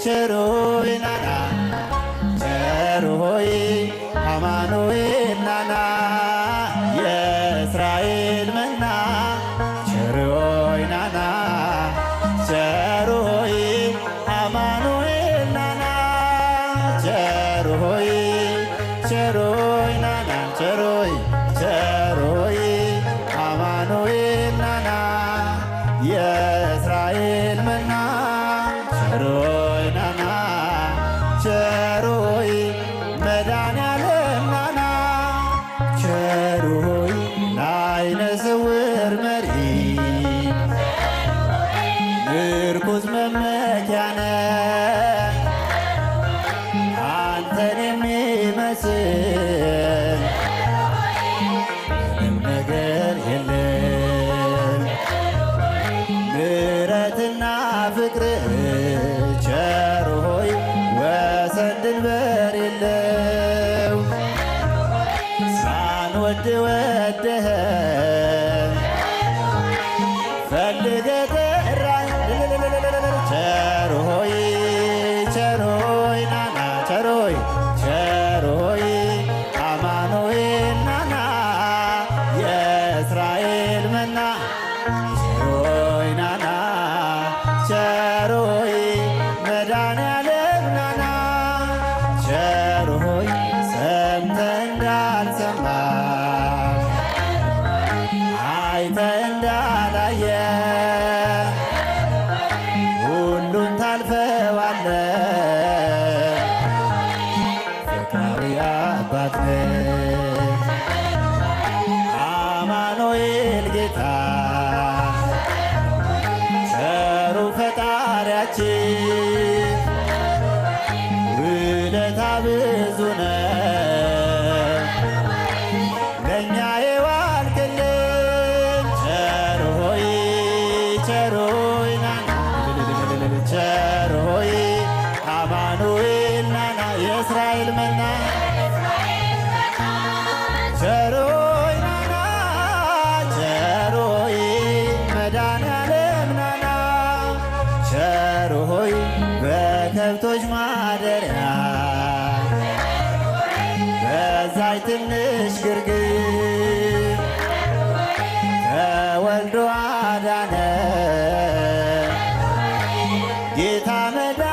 ቸሮይ ናና ቸሮይ አማኑኤል ናና የእስራኤል መና ቸሮይ ናና ቸሮይ አማኑኤል ናና ቸሮይ ቸሮይ ናና ቸሮይ ቸሮይ አማኑኤል ናና የእስራኤል መና ቸሮይ ናና ቸሮይ መድኃኔዓለም ናና ቸሮይ ለዓይነ ስውር መሪ ምርኩዝ መመኪያነ አንተን የሚመስል ምንም ነገር የለም። ምሕረትና ፍቅር ቸሮይ ወሰን ድንበር የለው። ሳንወድ ወደኸን ፈልገህ ጠራን ቸሮይ ቸሮይ ናና ቸሮይ ቸሮይ አማኑኤል ናና የእስራኤል መና ቸሮይ ናና ቸሮይ መድኃኔዓለም ናና ቸሮይ ሰምተህ እንዳልሰማ አይተህ እንዳላየ ሁሉን ታልፈዋለህ ፍቅራዊ አባት ነህ አማኑኤል ጌታ ቸሩ ፈጣሪያችን ውለታ ብዙ ነው ለእኛ የዋልክልን ቸሮይ ቸሮይ ናና ቸሮይ አማኑኤል ናና የእስራኤል መና ቸሮይ ናና ቸሮይ መድኃኔዓለም ናና ቸሮይ በከብቶች ማደሪያ በዛች ትንሽ ግርግር ተወልዶ አዳነ ጌታ መዳ